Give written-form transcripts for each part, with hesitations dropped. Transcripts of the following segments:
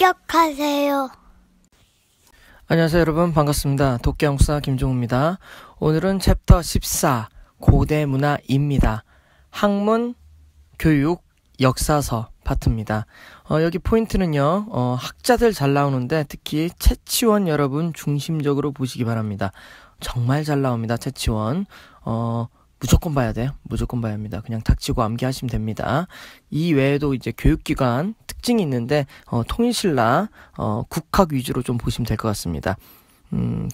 합격하세요. 안녕하세요 여러분, 반갑습니다. 독계영사 김종우입니다. 오늘은 챕터 14 고대문화입니다. 학문, 교육, 역사서 파트입니다. 여기 포인트는요, 학자들 잘 나오는데 특히 채치원 여러분 중심적으로 보시기 바랍니다. 정말 잘 나옵니다. 채치원. 무조건 봐야 돼요. 무조건 봐야 합니다. 그냥 닥치고 암기하시면 됩니다. 이 외에도 이제 교육기관 특징이 있는데 통일신라, 국학 위주로 좀 보시면 될 것 같습니다.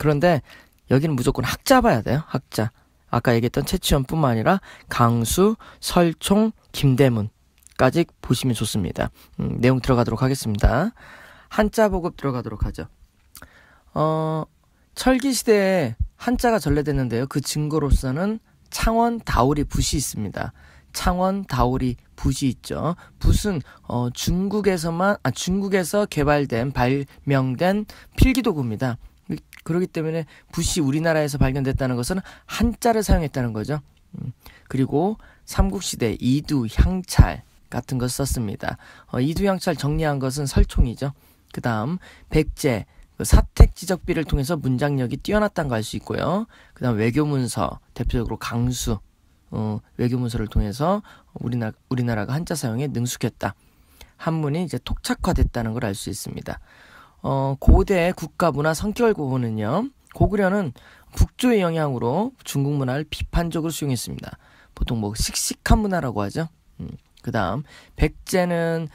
그런데 여기는 무조건 학자 봐야 돼요. 학자. 아까 얘기했던 채치원뿐만 아니라 강수, 설총, 김대문까지 보시면 좋습니다. 내용 들어가도록 하겠습니다. 한자 보급 들어가도록 하죠. 철기시대에 한자가 전래됐는데요. 그 증거로서는 창원 다오리 붓이 있습니다. 창원 다오리 붓이 있죠. 붓은 중국에서 개발된 발명된 필기도구입니다. 그렇기 때문에 붓이 우리나라에서 발견됐다는 것은 한자를 사용했다는 거죠. 그리고 삼국시대 이두 향찰 같은 것 썼습니다. 이두 향찰 정리한 것은 설총이죠. 그 다음 백제 사택지적비를 통해서 문장력이 뛰어났다는 걸 알 수 있고요. 그 다음 외교문서, 대표적으로 강수, 외교문서를 통해서 우리나라가 한자 사용에 능숙했다. 한문이 이제 토착화됐다는 걸 알 수 있습니다. 고대 국가문화 성결고고는요, 고구려는 북조의 영향으로 중국 문화를 비판적으로 수용했습니다. 보통 씩씩한 문화라고 하죠. 그 다음 백제는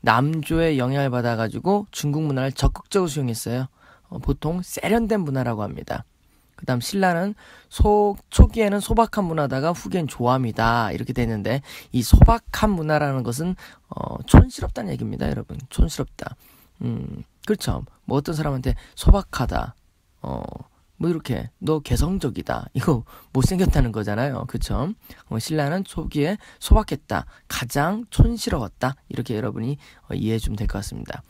남조의 영향을 받아가지고 중국 문화를 적극적으로 수용했어요. 보통 세련된 문화라고 합니다. 그 다음 신라는 초기에는 소박한 문화다가 후기엔 조함이다 이렇게 되는데, 이 소박한 문화라는 것은 촌스럽다는 얘기입니다. 여러분, 촌스럽다. 그렇죠. 어떤 사람한테 소박하다, 이렇게 너 개성적이다, 이거 못생겼다는 거잖아요. 그쵸? 신라는 초기에 소박했다, 가장 촌스러웠다, 이렇게 여러분이 이해해 주면 될 것 같습니다.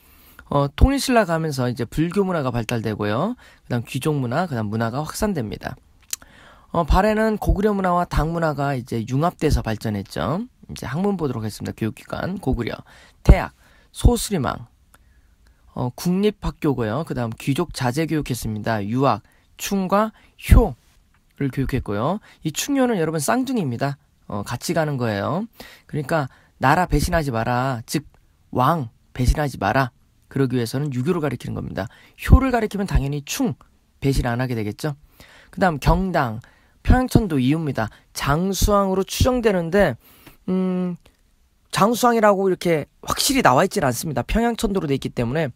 통일신라 가면서 이제 불교 문화가 발달되고요. 그 다음 귀족 문화, 그 다음 문화가 확산됩니다. 발해는 고구려 문화와 당 문화가 이제 융합돼서 발전했죠. 이제 학문 보도록 하겠습니다. 교육기관 고구려, 태학, 소수리망, 국립학교고요. 그 다음 귀족 자제 교육했습니다. 유학, 충과 효를 교육했고요. 이 충효는 여러분 쌍둥이입니다. 같이 가는 거예요. 그러니까 나라 배신하지 마라, 즉 왕 배신하지 마라, 그러기 위해서는 유교를 가리키는 겁니다. 효를 가리키면 당연히 충, 배신 안 하게 되겠죠. 그 다음 경당, 평양천도 이유입니다. 장수왕으로 추정되는데 장수왕이라고 이렇게 확실히 나와 있지는 않습니다. 평양천도로 돼 있기 때문에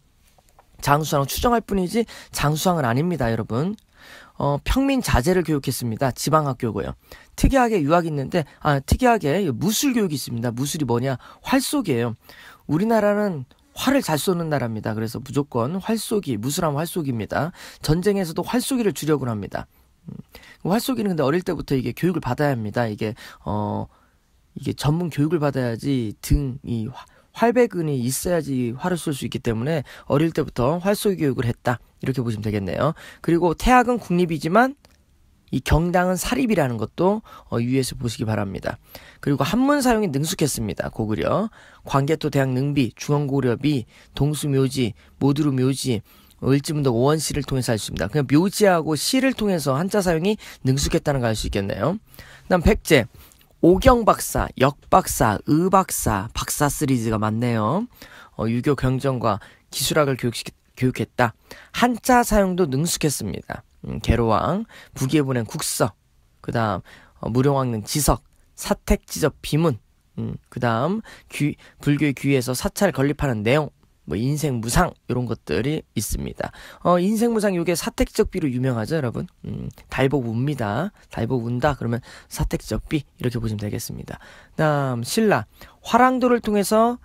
장수왕을 추정할 뿐이지 장수왕은 아닙니다. 여러분, 평민 자제를 교육했습니다. 지방학교고요. 특이하게 유학이 있는데, 특이하게 무술 교육이 있습니다. 무술이 뭐냐? 활쏘기예요. 우리나라는 활을 잘 쏘는 나라입니다. 그래서 무조건 활쏘기, 무술하면 활쏘기입니다. 전쟁에서도 활쏘기를 주력을 합니다. 활쏘기는 근데 어릴 때부터 이게 교육을 받아야 합니다. 이게 전문 교육을 받아야지 이 활배근이 있어야지 활을 쏠 수 있기 때문에 어릴 때부터 활쏘기 교육을 했다, 이렇게 보시면 되겠네요. 그리고 태학은 국립이지만 이 경당은 사립이라는 것도 유의해서 보시기 바랍니다. 그리고 한문 사용에 능숙했습니다. 고구려 광개토 대학 능비, 중원고려비, 동수묘지, 모두루묘지, 을지문덕 오원시를 통해서 알 수 있습니다. 그냥 묘지하고 시를 통해서 한자 사용이 능숙했다는 걸 알 수 있겠네요. 그다음 백제 오경박사, 역박사, 의박사, 박사 시리즈가 많네요. 유교 경전과 기술학을 교육했다. 한자 사용도 능숙했습니다. 계로왕, 부기에 보낸 국서, 그 다음 무령왕릉 지석, 사택지적 비문, 그 다음 불교의 귀에서 사찰 건립하는 내용, 인생무상, 이런 것들이 있습니다. 인생무상, 요게 사택지적비로 유명하죠, 여러분. 달복운입니다. 달복운다 그러면 사택지적비, 이렇게 보시면 되겠습니다. 다음 신라, 화랑도를 통해서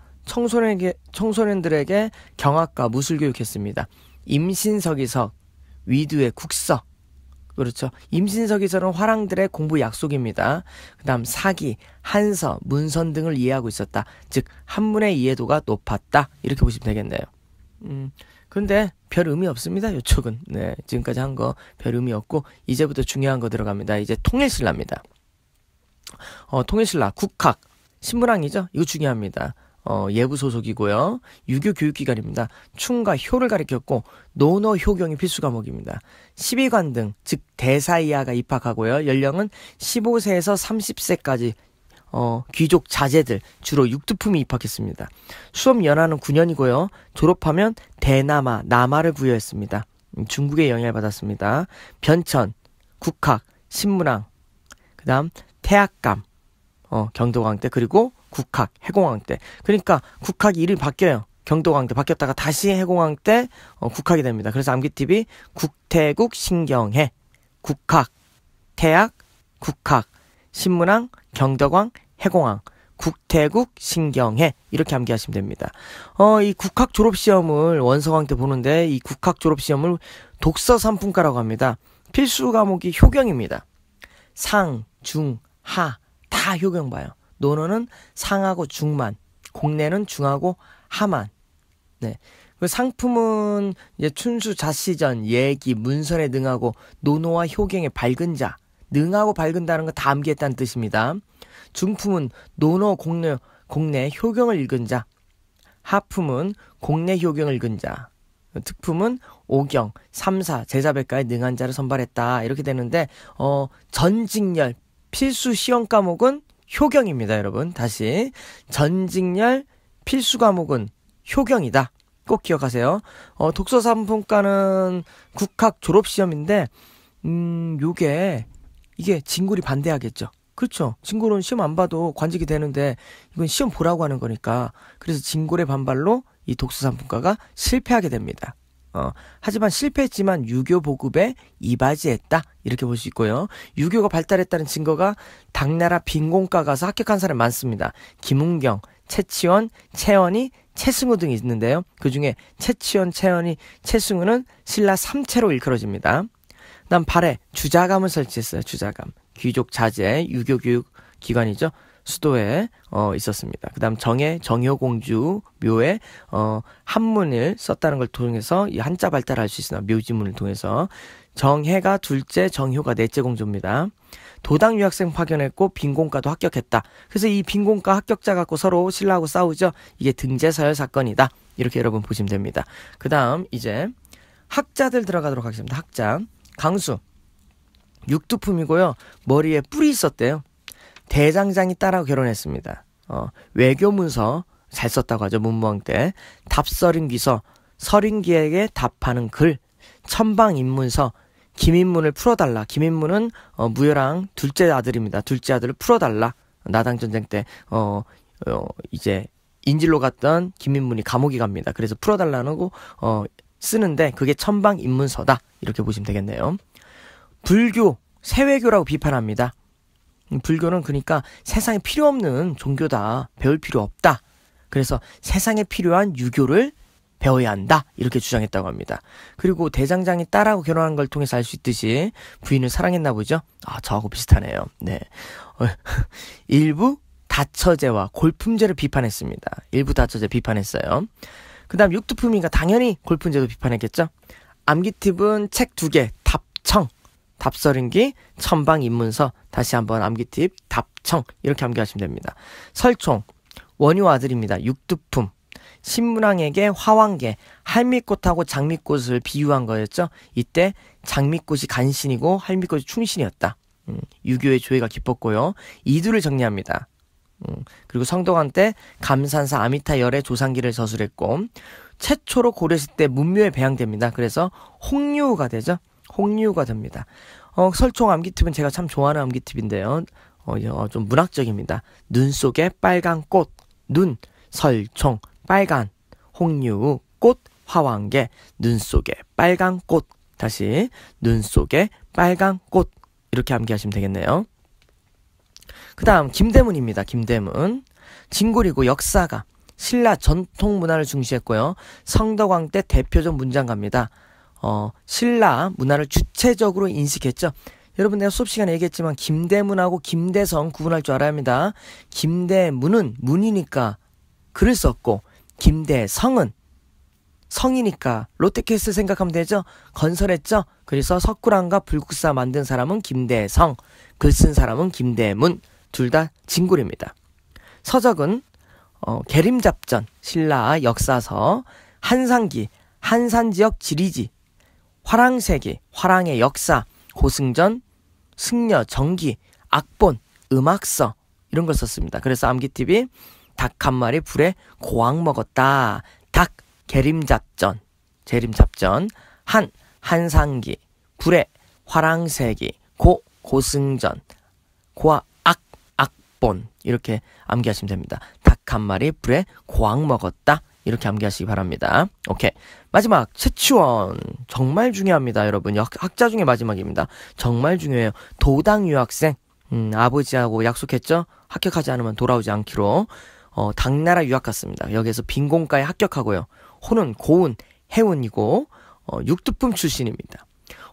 청소년들에게 경학과 무술 교육했습니다. 임신석이석, 위두의 국서, 그렇죠. 임신석에서는 화랑들의 공부 약속입니다. 그 다음 사기, 한서, 문선 등을 이해하고 있었다. 즉 한문의 이해도가 높았다, 이렇게 보시면 되겠네요. 근데 별 의미 없습니다. 이쪽은. 네, 지금까지 한 거 별 의미 없고, 이제부터 중요한 거 들어갑니다. 이제 통일신라입니다. 통일신라 국학, 신문왕이죠. 이거 중요합니다. 예부 소속이고요. 유교 교육기관입니다. 충과 효를 가리켰고 논어 효경이 필수 과목입니다. 12관 등, 즉 대사 이하가 입학하고요. 연령은 15세에서 30세까지 귀족 자제들, 주로 육두품이 입학했습니다. 수업 연하는 9년이고요. 졸업하면 대남아, 남아를 부여했습니다. 중국의 영향을 받았습니다. 변천, 국학, 신문왕, 그 다음 태학감, 경도광대, 그리고 국학, 해공왕대. 그러니까 국학이 이름이 바뀌어요. 경도광대 바뀌었다가 다시 해공왕대, 국학이 됩니다. 그래서 암기팁이 국태국 신경해, 국학, 태학, 국학, 신문왕, 경덕왕, 해공왕, 국태국 신경해, 이렇게 암기하시면 됩니다. 이 국학 졸업시험을 원서강 때 보는데 이 국학 졸업시험을 독서 3분과라고 합니다. 필수 과목이 효경입니다. 상, 중, 하 다 효경 봐요. 논어는 상하고 중만, 공내는 중하고 하만. 네. 그 상품은 이제 춘수, 자시전, 예기, 문선에 능하고 논어와 효경에 밝은 자. 능하고 밝은다는 거 다 암기했다는 뜻입니다. 중품은 논어, 공내 효경을 읽은 자. 하품은 공내 효경을 읽은 자. 특품은 오경, 3사, 제자백과에 능한 자를 선발했다. 이렇게 되는데 전직열 필수 시험 과목은 효경입니다, 여러분. 다시 전직열 필수 과목은 효경이다. 꼭 기억하세요. 독서 3분과는 국학 졸업 시험인데 이게 진골이 반대하겠죠. 그렇죠. 진골은 시험 안 봐도 관직이 되는데 이건 시험 보라고 하는 거니까. 그래서 진골의 반발로 이 독서 3분과가 실패하게 됩니다. 하지만 실패했지만 유교 보급에 이바지했다. 이렇게 볼 수 있고요. 유교가 발달했다는 증거가 당나라 빈공과 가서 합격한 사람이 많습니다. 김은경, 최치원, 채원이, 최승우 등이 있는데요. 그 중에 최치원, 채원이, 최승우는 신라 3체로 일컬어집니다. 다음 발해 주자감을 설치했어요. 주자감. 귀족 자제, 유교 교육 기관이죠. 수도에 있었습니다. 그 다음 정해, 정효공주 묘에 한문을 썼다는 걸 통해서 이 한자 발달할 수 있으나 묘지문을 통해서 정해가 둘째, 정효가 넷째 공주입니다. 도당 유학생 파견했고 빈공과도 합격했다. 그래서 이 빈공과 합격자 갖고 서로 신라하고 싸우죠. 이게 등재서열 사건이다. 이렇게 여러분 보시면 됩니다. 그 다음 이제 학자들 들어가도록 하겠습니다. 학자 강수 육두품이고요. 머리에 뿔이 있었대요. 대장장이 딸하고 결혼했습니다. 외교문서 잘 썼다고 하죠. 문무왕 때. 답서린귀서, 서린귀에게 답하는 글, 천방인문서, 김인문을 풀어달라. 김인문은 무열왕 둘째 아들입니다. 둘째 아들을 풀어달라. 나당전쟁 때 이제 인질로 갔던 김인문이 감옥에 갑니다. 그래서 풀어달라는 거 쓰는데 그게 천방인문서다. 이렇게 보시면 되겠네요. 불교, 세외교라고 비판합니다. 불교는 그러니까 세상에 필요 없는 종교다. 배울 필요 없다. 그래서 세상에 필요한 유교를 배워야 한다. 이렇게 주장했다고 합니다. 그리고 대장장이 딸하고 결혼한 걸 통해서 알 수 있듯이 부인을 사랑했나 보죠. 저하고 비슷하네요. 네. 일부 다처제와 골품제를 비판했습니다. 일부 다처제 비판했어요. 그 다음 육두품이니까 당연히 골품제도 비판했겠죠. 암기팁은 책 2개, 답청. 답서린기, 천방인문서. 다시 한번 암기팁, 답청. 이렇게 암기하시면 됩니다. 설총, 원효 아들입니다. 육두품. 신문왕에게 화왕계, 할미꽃하고 장미꽃을 비유한 거였죠. 이때 장미꽃이 간신이고 할미꽃이 충신이었다. 유교의 조예가 깊었고요. 이두를 정리합니다. 그리고 성도관 때 감산사 아미타 열의 조상기를 서술했고 최초로 고려시 때 문묘에 배양됩니다. 그래서 홍유가 되죠. 홍유가 됩니다. 설총 암기팁은 제가 참 좋아하는 암기팁인데요. 좀 문학적입니다. 눈 속에 빨간 꽃, 눈, 설총, 빨간, 홍유, 꽃, 화왕계, 눈 속에 빨간 꽃. 다시 눈 속에 빨간 꽃. 이렇게 암기하시면 되겠네요. 그 다음 김대문입니다. 김대문. 진골이고 역사가 신라 전통 문화를 중시했고요. 성덕왕 때 대표적 문장가입니다. 신라 문화를 주체적으로 인식했죠. 여러분 내가 수업 시간에 얘기했지만 김대문하고 김대성 구분할 줄 알아야 합니다. 김대문은 문이니까 글을 썼고 김대성은 성이니까 롯데캐슬 생각하면 되죠. 건설했죠. 그래서 석굴암과 불국사 만든 사람은 김대성, 글 쓴 사람은 김대문. 둘 다 진골입니다. 서적은 계림잡전, 신라 역사서, 한상기, 한산지역 지리지, 화랑세기, 화랑의 역사, 고승전, 승려, 정기, 악본, 음악서 이런 걸 썼습니다. 그래서 암기팁이 닭 한 마리 불에 고왕 먹었다. 닭, 계림잡전, 재림잡전, 한상기, 불에 화랑세기, 고승전, 악본 이렇게 암기하시면 됩니다. 닭 한 마리 불에 고왕 먹었다. 이렇게 암기하시기 바랍니다. 오케이. 마지막 최치원 정말 중요합니다. 여러분 학자 중에 마지막입니다. 정말 중요해요. 도당 유학생 아버지하고 약속했죠. 합격하지 않으면 돌아오지 않기로 당나라 유학 갔습니다. 여기에서 빈공과에 합격하고요. 호는 고운 해운이고 육두품 출신입니다.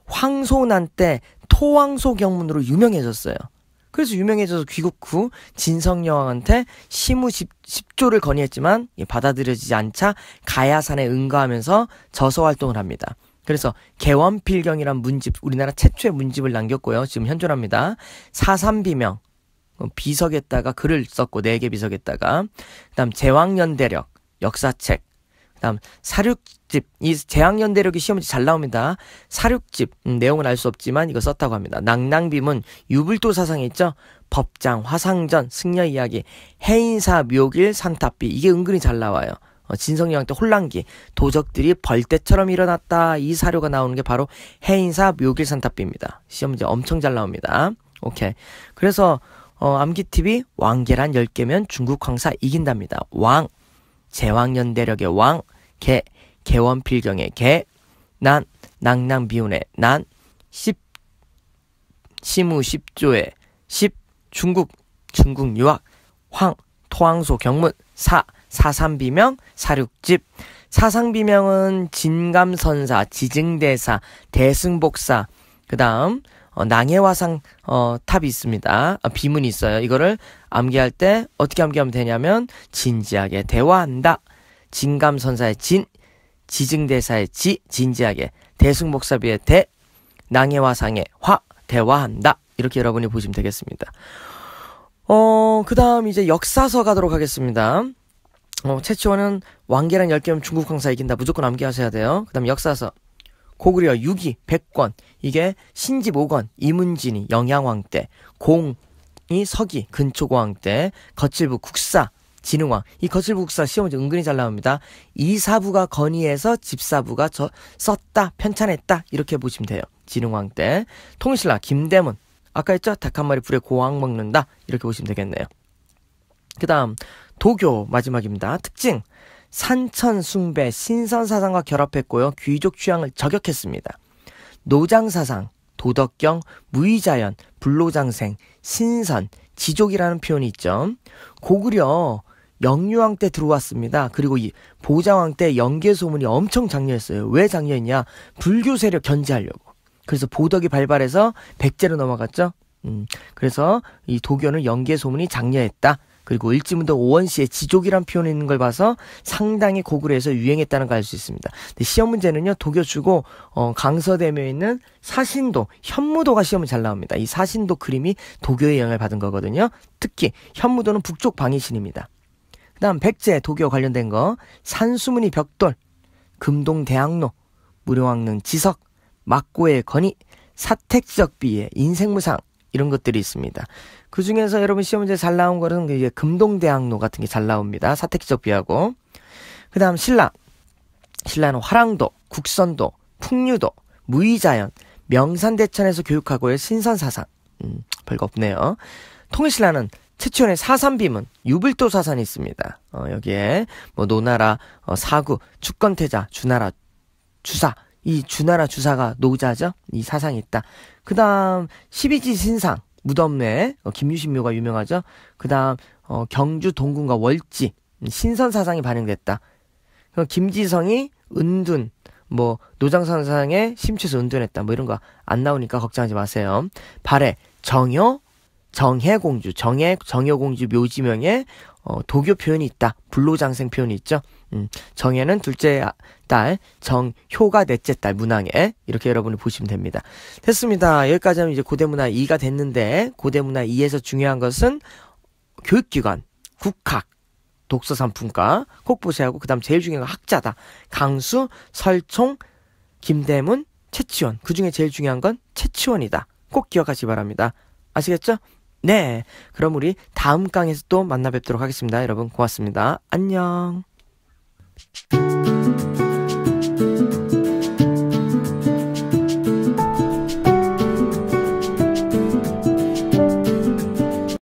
황소난 때 토황소 경문으로 유명해졌어요. 그래서 유명해져서 귀국 후 진성여왕한테 시무 10조를 건의했지만 받아들여지지 않자 가야산에 응가하면서 저서활동을 합니다. 그래서 개원필경이란 문집, 우리나라 최초의 문집을 남겼고요. 지금 현존합니다. 사삼비명, 비석에다가 글을 썼고 4개 비석에다가, 그 다음 제왕연대력, 역사책, 그 다음 사륙집, 이 제왕연대력이 시험에 잘 나옵니다. 사륙집, 내용은 알 수 없지만 이거 썼다고 합니다. 낭낭비문, 유불도 사상이 있죠. 법장, 화상전, 승려 이야기, 해인사, 묘길, 산탑비, 이게 은근히 잘 나와요. 진성여왕 때 혼란기, 도적들이 벌떼처럼 일어났다. 이 사료가 나오는 게 바로 해인사, 묘길, 산탑비입니다. 시험 문제 엄청 잘 나옵니다. 오케이. 그래서 암기팁이 왕계란 10개면 중국 황사 이긴답니다. 왕, 제왕연대력의 왕, 개원필경의 개, 낭낭비운의 난, 시무 10조의 10, 중국 유학, 토황소 경문, 사삼비명, 사륙집. 사상비명은 진감선사, 지증대사, 대승복사, 그 다음 낭해화상 탑이 있습니다. 비문이 있어요. 이거를 암기할 때 어떻게 암기하면 되냐면 진지하게 대화한다. 진감선사의 진, 지증대사의 지, 진지하게, 대승복사비의 대, 낭해화상의 화, 대화한다. 이렇게 여러분이 보시면 되겠습니다. 그 다음 이제 역사서 가도록 하겠습니다. 최치원은 왕계란 10개면 중국 황사 이긴다. 무조건 암기하셔야 돼요. 그 다음 역사서. 고구려 6위, 백권. 이게 신집 5권, 이문진이 영양왕 때, 공이 서기, 근초고왕 때, 거칠부 국사, 진흥왕. 이 거칠부 국사 시험 문제 은근히 잘 나옵니다. 이사부가 건의해서 집사부가 썼다, 편찬했다. 이렇게 보시면 돼요. 진흥왕 때. 통일신라, 김대문. 아까 했죠? 닭 한 마리 불에 고왕 먹는다. 이렇게 보시면 되겠네요. 그 다음 도교 마지막입니다. 특징. 산천숭배 신선사상과 결합했고요. 귀족 취향을 저격했습니다. 노장사상, 도덕경, 무의자연, 불로장생, 신선, 지족이라는 표현이 있죠. 고구려 영유왕 때 들어왔습니다. 그리고 이 보자왕 때 영계소문이 엄청 장려했어요. 왜 장려했냐? 불교 세력 견제하려고. 그래서 보덕이 발발해서 백제로 넘어갔죠. 그래서 이 도교는 영계소문이 장려했다. 그리고 일지문덕 오원시에 지족이란 표현이 있는 걸 봐서 상당히 고구려에서 유행했다는 걸 알 수 있습니다. 근데 시험 문제는요, 도교 주고 강서대묘에 있는 사신도, 현무도가 시험에 잘 나옵니다. 이 사신도 그림이 도교의 영향을 받은 거거든요. 특히 현무도는 북쪽 방위신입니다. 그 다음 백제 도교 관련된 거, 산수문이 벽돌, 금동대학로, 무료왕릉 지석, 막고의 건의, 사택지적비의 인생무상, 이런 것들이 있습니다. 그 중에서 여러분 시험 문제 잘 나온 거는 이제 금동대학로 같은 게 잘 나옵니다. 사택지적비하고. 그 다음 신라는 화랑도, 국선도, 풍류도, 무의자연, 명산대천에서 교육하고의 신선사상. 별거 없네요. 통일신라는 최초의 사삼비문, 유불도 사산이 있습니다. 여기에 뭐 노나라, 사구, 주권태자, 주나라, 주사. 이 주나라 주사가 노자죠. 이 사상이 있다. 그 다음 12지 신상, 무덤내, 김유신묘가 유명하죠. 그 다음 경주 동군과 월지, 신선사상이 반영됐다. 김지성이 은둔, 뭐 노장선상에 심취해서 은둔했다. 뭐 이런 거 안 나오니까 걱정하지 마세요. 발해, 정혜공주, 정효공주 묘지명에 도교 표현이 있다. 불로장생 표현이 있죠. 정혜는 둘째 딸, 정효가 넷째 딸, 문왕에. 이렇게 여러분이 보시면 됩니다. 됐습니다. 여기까지 하면 이제 고대문화 2가 됐는데, 고대문화 2에서 중요한 것은 교육기관, 국학, 독서 상품가 꼭 보셔야 하고, 그 다음 제일 중요한 건 학자다. 강수, 설총, 김대문, 최치원. 그 중에 제일 중요한 건 최치원이다. 꼭 기억하시기 바랍니다. 아시겠죠? 네. 그럼 우리 다음 강에서 또 만나 뵙도록 하겠습니다. 여러분 고맙습니다. 안녕.